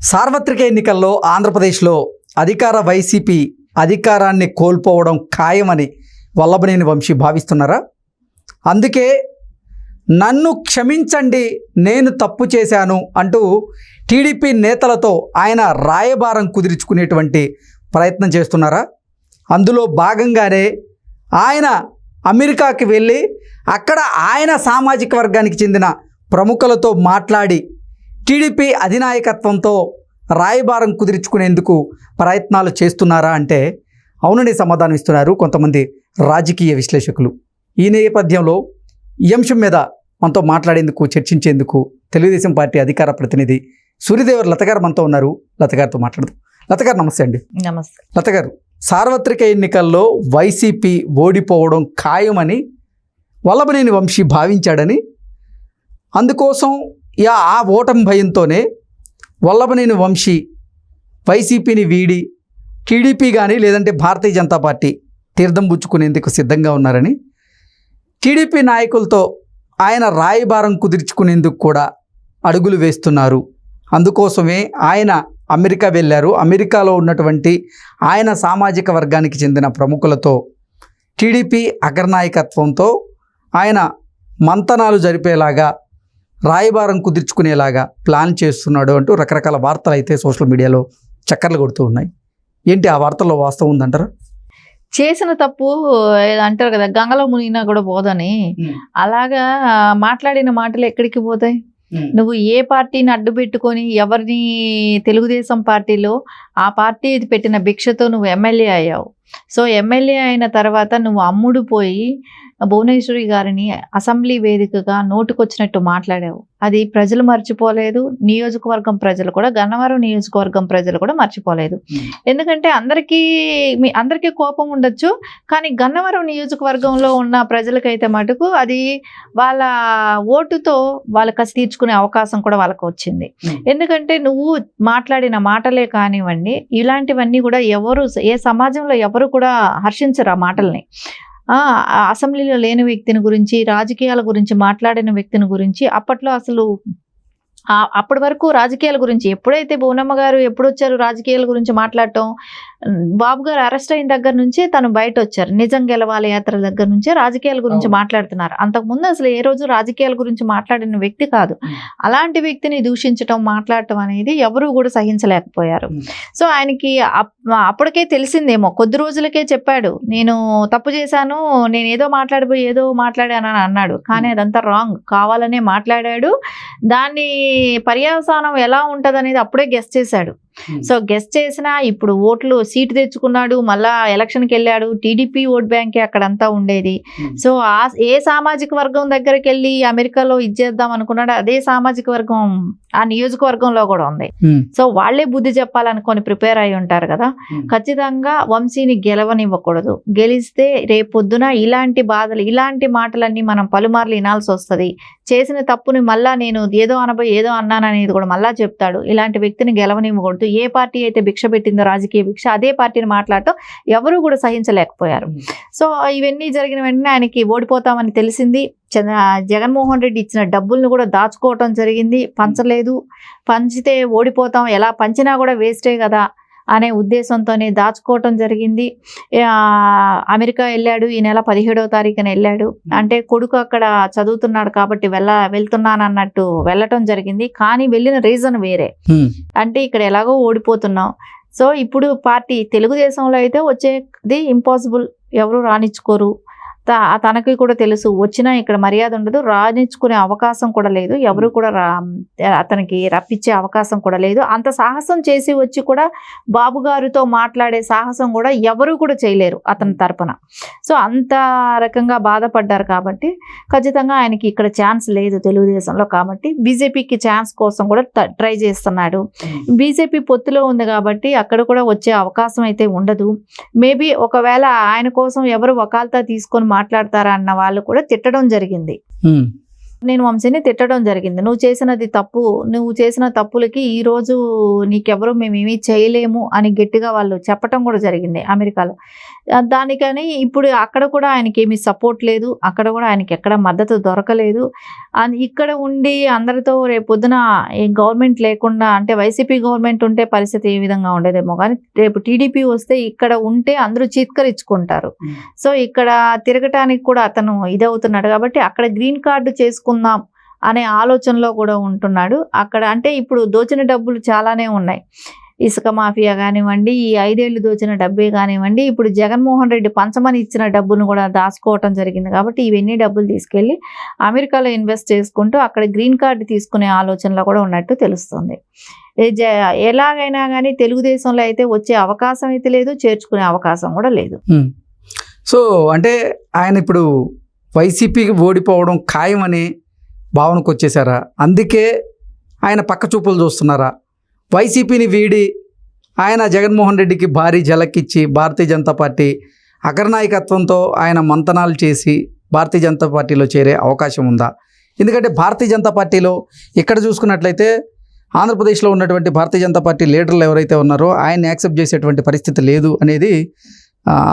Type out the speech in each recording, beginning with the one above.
సార్వత్రిక ఎన్నికల్లో ఆంధ్రప్రదేశ్లో అధికార వైసీపీ అధికారాన్ని కోల్పోవడం ఖాయమని వల్లభనేని వంశీ భావిస్తున్నారా? అందుకే నన్ను క్షమించండి, నేను తప్పు చేశాను అంటూ టీడీపీ నేతలతో ఆయన రాయబారం కుదుర్చుకునేటువంటి ప్రయత్నం చేస్తున్నారా? అందులో భాగంగానే ఆయన అమెరికాకి వెళ్ళి అక్కడ ఆయన సామాజిక వర్గానికి చెందిన ప్రముఖులతో మాట్లాడి టీడీపీ అధినాయకత్వంతో రాయబారం కుదుర్చుకునేందుకు ప్రయత్నాలు చేస్తున్నారా అంటే అవునని సమాధానం ఇస్తున్నారు కొంతమంది రాజకీయ విశ్లేషకులు. ఈ నేపథ్యంలో ఈ అంశం మీద మనతో మాట్లాడేందుకు, చర్చించేందుకు తెలుగుదేశం పార్టీ అధికార ప్రతినిధి సూర్యదేవర్ లత గారు మనతో ఉన్నారు. లత గారితో మాట్లాడదాం. లత గారు నమస్తే అండి. నమస్తే. లత గారు, సార్వత్రిక ఎన్నికల్లో వైసీపీ ఓడిపోవడం ఖాయమని వల్లభనేని వంశీ భావించాడని, అందుకోసం ఆ ఓటమి భయంతోనే వల్లభనేని వంశీ వైసీపీని వీడి టీడీపీ కానీ లేదంటే భారతీయ జనతా పార్టీ తీర్థం పుచ్చుకునేందుకు సిద్ధంగా ఉన్నారని, టీడీపీ నాయకులతో ఆయన రాయబారం కుదుర్చుకునేందుకు కూడా అడుగులు వేస్తున్నారు. అందుకోసమే ఆయన అమెరికా వెళ్ళారు. అమెరికాలో ఉన్నటువంటి ఆయన సామాజిక వర్గానికి చెందిన ప్రముఖులతో టీడీపీ అగ్రనాయకత్వంతో ఆయన మంతనాలు జరిపేలాగా, రాయబారం కుదుర్చుకునేలాగా ప్లాన్ చేస్తున్నాడు అంటూ రకరకాల వార్తలు అయితే సోషల్ మీడియాలో చక్కర్లు కొడుతూ ఉన్నాయి. ఏంటి ఆ వార్తల్లో వాస్తవం ఉందంటారా? చేసిన తప్పు అంటారు కదా, గంగలో మునిగినా కూడా పోదని. అలాగా మాట్లాడిన మాటలు ఎక్కడికి పోతాయి? నువ్వు ఏ పార్టీని అడ్డు పెట్టుకొని ఎవరిని, తెలుగుదేశం పార్టీలో ఆ పార్టీ పెట్టిన భిక్షతో నువ్వు ఎమ్మెల్యే అయ్యావు. సో ఎమ్మెల్యే అయిన తర్వాత నువ్వు అమ్ముడు పోయి భువనేశ్వరి గారిని అసెంబ్లీ వేదికగా నోటుకొచ్చినట్టు మాట్లాడావు. అది ప్రజలు మర్చిపోలేదు, నియోజకవర్గం ప్రజలు కూడా, గన్నవరం నియోజకవర్గం ప్రజలు కూడా మర్చిపోలేదు. ఎందుకంటే అందరికీ కోపం ఉండొచ్చు, కానీ గన్నవరం నియోజకవర్గంలో ఉన్న ప్రజలకైతే మటుకు అది వాళ్ళ ఓటుతో వాళ్ళ కసి తీర్చుకునే అవకాశం కూడా వాళ్ళకు వచ్చింది. ఎందుకంటే నువ్వు మాట్లాడిన మాటలే కానివ్వండి, ఇలాంటివన్నీ కూడా ఏ సమాజంలో ఎవరు కూడా హర్షించరు ఆ మాటల్ని. అసెంబ్లీలో లేని వ్యక్తిని గురించి, రాజకీయాల గురించి మాట్లాడిన వ్యక్తిని గురించి అప్పట్లో అసలు అప్పటి వరకు రాజకీయాల గురించి ఎప్పుడైతే భువనమ్మ గారు ఎప్పుడు వచ్చారు రాజకీయాల గురించి మాట్లాడటం, బాబు గారు అరెస్ట్ అయిన దగ్గర నుంచే తను బయట వచ్చారు. నిజం గెలవాలి యాత్ర దగ్గర నుంచే రాజకీయాల గురించి మాట్లాడుతున్నారు. అంతకుముందు అసలు ఏ రోజు రాజకీయాల గురించి మాట్లాడిన వ్యక్తి కాదు. అలాంటి వ్యక్తిని దూషించటం, మాట్లాడటం అనేది ఎవరు కూడా సహించలేకపోయారు. సో ఆయనకి అప్పటికే తెలిసిందేమో, కొద్ది రోజులకే చెప్పాడు, నేను తప్పు చేశాను, నేను ఏదో మాట్లాడాను అని అన్నాడు. కానీ అదంతా రాంగ్, కావాలనే మాట్లాడాడు. దాన్ని పర్యవసానం ఎలా ఉంటది అనేది అప్పుడే గెస్ చేశాడు. సో గెస్ చేసినా ఇప్పుడు సీటు తెచ్చుకున్నాడు, మళ్ళా ఎలక్షన్కి వెళ్ళాడు. టీడీపీ ఓట్ బ్యాంకే అక్కడంతా ఉండేది. సో ఏ సామాజిక వర్గం దగ్గరికి వెళ్ళి అమెరికాలో ఇచ్చేద్దాం అనుకున్నాడు, అదే సామాజిక వర్గం ఆ నియోజకవర్గంలో కూడా ఉంది. సో వాళ్లే బుద్ధి చెప్పాలనుకొని ప్రిపేర్ అయి ఉంటారు కదా. ఖచ్చితంగా వంశీని గెలవనివ్వకూడదు. గెలిస్తే రేపొద్దున ఇలాంటి బాధలు, ఇలాంటి మాటలన్నీ మనం పలుమార్లు వినాల్సి వస్తుంది. చేసిన తప్పుని మళ్ళా నేను ఏదో అన్నాను అనేది కూడా మళ్ళా చెప్తాడు. ఇలాంటి వ్యక్తిని గెలవనివ్వకూడదు. ఏ పార్టీ అయితే భిక్ష పెట్టిందో, రాజకీయ భిక్ష, అదే పార్టీని మాట్లాడటం ఎవరు కూడా సహించలేకపోయారు. సో ఇవన్నీ జరిగిన వెంటనే ఆయనకి ఓడిపోతామని తెలిసింది. జగన్మోహన్ రెడ్డి ఇచ్చిన డబ్బుల్ని కూడా దాచుకోవటం జరిగింది. పంచలేదు, పంచితే ఓడిపోతాం, ఎలా పంచినా కూడా వేస్టే కదా అనే ఉద్దేశంతోనే దాచుకోవటం జరిగింది. అమెరికా వెళ్ళాడు, ఈ నెల 17వ తారీఖున వెళ్ళాడు. అంటే కొడుకు అక్కడ చదువుతున్నాడు కాబట్టి వెళ్తున్నాను అన్నట్టు వెళ్ళటం జరిగింది. కానీ వెళ్ళిన రీజన్ వేరే. అంటే ఇక్కడ ఎలాగో ఓడిపోతున్నాం, సో ఇప్పుడు పార్టీ తెలుగుదేశంలో అయితే వచ్చేది ఇంపాసిబుల్, ఎవరు రానిచ్చుకోరు. తనకి కూడా తెలుసు, వచ్చినా ఇక్కడ మర్యాద ఉండదు, రాణించుకునే అవకాశం కూడా లేదు, ఎవరు కూడా అతనికి రప్పించే అవకాశం కూడా లేదు. అంత సాహసం చేసి వచ్చి కూడా బాబు గారితో మాట్లాడే సాహసం కూడా ఎవరు కూడా చేయలేరు అతని తరపున. సో అంత రకంగా బాధపడ్డారు కాబట్టి ఖచ్చితంగా ఆయనకి ఇక్కడ ఛాన్స్ లేదు తెలుగుదేశంలో. కాబట్టి బీజేపీకి ఛాన్స్ కోసం కూడా ట్రై చేస్తున్నాడు. బీజేపీ పొత్తులో ఉంది కాబట్టి అక్కడ కూడా వచ్చే అవకాశం అయితే ఉండదు. మేబీ ఒకవేళ ఆయన కోసం ఎవరు వకాల్తా తీసుకొని మాట్లాడతారా అన్న వాళ్ళు కూడా తిట్టడం జరిగింది. నేను వంశీని తిట్టడం జరిగింది. నువ్వు చేసినది తప్పు, నువ్వు చేసిన తప్పులకి ఈ రోజు నీకెవరు మేమేమీ చేయలేము అని గట్టిగా వాళ్ళు చెప్పటం కూడా జరిగింది అమెరికాలో. దానికని ఇప్పుడు అక్కడ కూడా ఆయనకి ఏమీ సపోర్ట్ లేదు, అక్కడ కూడా ఆయనకి ఎక్కడ మద్దతు దొరకలేదు. ఇక్కడ ఉండి అందరితో రేపు పొద్దున గవర్నమెంట్ లేకుండా, అంటే వైసీపీ గవర్నమెంట్ ఉంటే పరిస్థితి ఏ విధంగా ఉండేదేమో, కానీ రేపు టీడీపీ వస్తే ఇక్కడ ఉంటే అందరూ చీత్కరించుకుంటారు. సో ఇక్కడ తిరగటానికి కూడా అతను ఇదవుతున్నాడు కాబట్టి అక్కడ గ్రీన్ కార్డు చేసుకుందాం అనే ఆలోచనలో కూడా ఉంటున్నాడు. అక్కడ అంటే ఇప్పుడు దోచిన డబ్బులు చాలానే ఉన్నాయి. ఇసుక మాఫియా కానివ్వండి, ఈ 5 ఏళ్ళు దోచిన డబ్బే కానివ్వండి, ఇప్పుడు జగన్మోహన్ రెడ్డి పంచమని ఇచ్చిన డబ్బును కూడా దాచుకోవటం జరిగింది. కాబట్టి ఇవన్నీ డబ్బులు తీసుకెళ్ళి అమెరికాలో ఇన్వెస్ట్ చేసుకుంటూ అక్కడ గ్రీన్ కార్డు తీసుకునే ఆలోచనలో కూడా ఉన్నట్టు తెలుస్తుంది. ఎలాగైనా కానీ తెలుగుదేశంలో అయితే వచ్చే అవకాశం అయితే లేదు, చేర్చుకునే అవకాశం కూడా లేదు. సో అంటే ఆయన ఇప్పుడు వైసీపీకి ఓడిపోవడం ఖాయమని భావనకు వచ్చేసారా? అందుకే ఆయన పక్క చూపులు చూస్తున్నారా? వైసీపీని వీడి ఆయన జగన్మోహన్ రెడ్డికి భారీ జలకిచ్చి భారతీయ జనతా పార్టీ అగ్రనాయకత్వంతో ఆయన మంతనాలు చేసి భారతీయ జనతా పార్టీలో చేరే అవకాశం ఉందా? ఎందుకంటే భారతీయ జనతా పార్టీలో ఇక్కడ చూసుకున్నట్లయితే ఆంధ్రప్రదేశ్లో ఉన్నటువంటి భారతీయ జనతా పార్టీ లీడర్లు ఎవరైతే ఉన్నారో ఆయన్ని యాక్సెప్ట్ చేసేటువంటి పరిస్థితి లేదు అనేది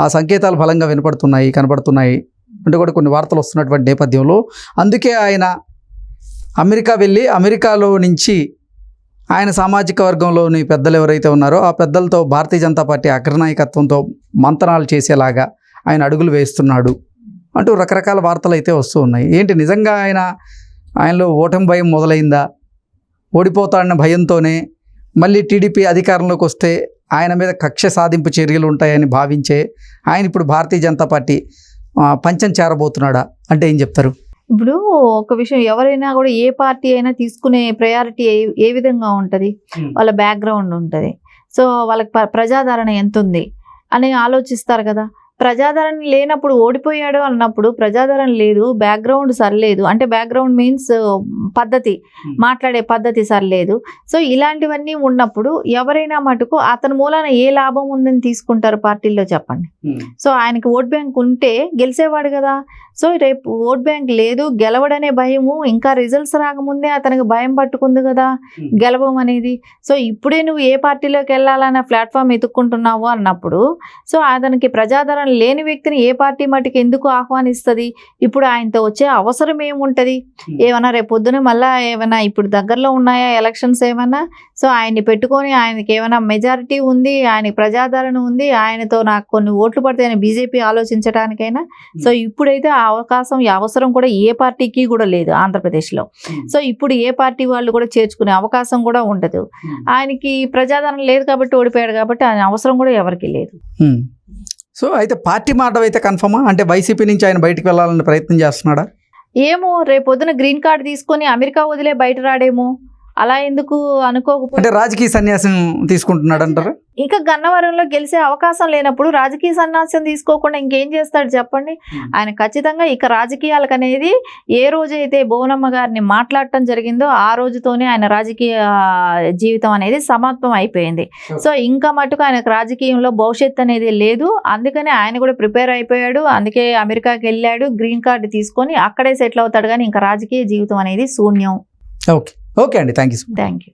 ఆ సంకేతాలు బలంగా కనబడుతున్నాయి అంటే కూడా కొన్ని వార్తలు వస్తున్నటువంటి నేపథ్యంలో అందుకే ఆయన అమెరికా వెళ్ళి అమెరికాలో నుంచి ఆయన సామాజిక వర్గంలోని పెద్దలు ఎవరైతే ఉన్నారో ఆ పెద్దలతో భారతీయ జనతా పార్టీ అగ్రనాయకత్వంతో మంతనాలు చేసేలాగా ఆయన అడుగులు వేస్తున్నాడు అంటూ రకరకాల వార్తలు అయితే వస్తూ ఉన్నాయి. ఏంటి నిజంగా ఆయనలో ఓటమి భయం మొదలైందా? ఓడిపోతాడన్న భయంతోనే మళ్ళీ టీడీపీ అధికారంలోకి వస్తే ఆయన మీద కక్ష సాధింపు చర్యలు ఉంటాయని భావించే ఆయన ఇప్పుడు భారతీయ జనతా పార్టీ పంచం చేరబోతున్నాడా అంటే ఏం చెప్తారు? ఇప్పుడు ఒక విషయం, ఎవరైనా కూడా ఏ పార్టీ అయినా తీసుకునే ప్రయారిటీ ఏ విధంగా ఉంటుంది, వాళ్ళ బ్యాక్గ్రౌండ్ ఉంటుంది. సో వాళ్ళకి ప్రజాదరణ ఎంత ఉంది అని ఆలోచిస్తారు కదా. ప్రజాదరణ లేనప్పుడు ఓడిపోయాడు అన్నప్పుడు ప్రజాదరణ లేదు, బ్యాక్గ్రౌండ్ సరిలేదు, అంటే బ్యాక్గ్రౌండ్ మీన్స్ పద్ధతి, మాట్లాడే పద్ధతి సరిలేదు. సో ఇలాంటివన్నీ ఉన్నప్పుడు ఎవరైనా మటుకు అతని మూలాన ఏ లాభం ఉందని తీసుకుంటారు పార్టీల్లో చెప్పండి. సో ఆయనకి ఓట్ బ్యాంక్ ఉంటే గెలిచేవాడు కదా. సో రేపు ఓట్ బ్యాంక్ లేదు, గెలవడనే భయము, ఇంకా రిజల్ట్స్ రాకముందే అతనికి భయం పట్టుకుంది కదా గెలవం అనేది. సో ఇప్పుడే నువ్వు ఏ పార్టీలోకి వెళ్ళాలన్న ప్లాట్ఫామ్ ఎత్తుక్కుంటున్నావు అన్నప్పుడు సో అతనికి ప్రజాదరణ లేని వ్యక్తిని ఏ పార్టీ మటుకు ఎందుకు ఆహ్వానిస్తుంది? ఇప్పుడు ఆయనతో వచ్చే అవసరం ఏముంటుంది? ఏమన్నా రేపు పొద్దున మళ్ళీ ఏమైనా ఇప్పుడు దగ్గరలో ఉన్నాయా ఎలక్షన్స్ ఏమన్నా? సో ఆయన్ని పెట్టుకొని ఆయనకి ఏమైనా మెజారిటీ ఉంది, ఆయనకి ప్రజాదరణ ఉంది, ఆయనతో నాకు కొన్ని ఓట్లు పడతాయని బీజేపీ ఆలోచించడానికైనా సో ఇప్పుడైతే ఆ అవకాశం అవసరం కూడా ఏ పార్టీకి కూడా లేదు ఆంధ్రప్రదేశ్లో. సో ఇప్పుడు ఏ పార్టీ వాళ్ళు కూడా చేర్చుకునే అవకాశం కూడా ఉండదు. ఆయనకి ప్రజాదరణ లేదు కాబట్టి ఓడిపోయాడు కాబట్టి ఆయన అవసరం కూడా ఎవరికి లేదు. సో అయితే పార్టీ మాట అయితే కన్ఫర్మా? అంటే వైసీపీ నుంచి ఆయన బయటకు వెళ్ళాలని ప్రయత్నం చేస్తున్నాడా? ఏమో, రేపు పొద్దున గ్రీన్ కార్డు తీసుకొని అమెరికా వదిలే బయట రాడేమో, అలా ఎందుకు అనుకోకపోతే. అంటే రాజకీయ సన్యాసం తీసుకుంటున్నాడు అంటారు. ఇంకా గన్నవరంలో గెలిచే అవకాశం లేనప్పుడు రాజకీయ సన్యాసం తీసుకోకుండా ఇంకేం చేస్తాడు చెప్పండి. ఆయన ఖచ్చితంగా ఇక రాజకీయాలకు అనేది ఏ రోజైతే భువనమ్మ గారిని మాట్లాడటం జరిగిందో ఆ రోజుతోనే ఆయన రాజకీయ జీవితం అనేది సమాప్తం అయిపోయింది. సో ఇంకా మటుకు ఆయనకు రాజకీయంలో భవిష్యత్తు అనేది లేదు. అందుకని ఆయన కూడా ప్రిపేర్ అయిపోయాడు. అందుకే అమెరికాకి వెళ్ళాడు, గ్రీన్ కార్డు తీసుకొని అక్కడే సెటిల్ అవుతాడు. కానీ ఇంకా రాజకీయ జీవితం అనేది శూన్యం. ఓకే అండి, థ్యాంక్ యూ.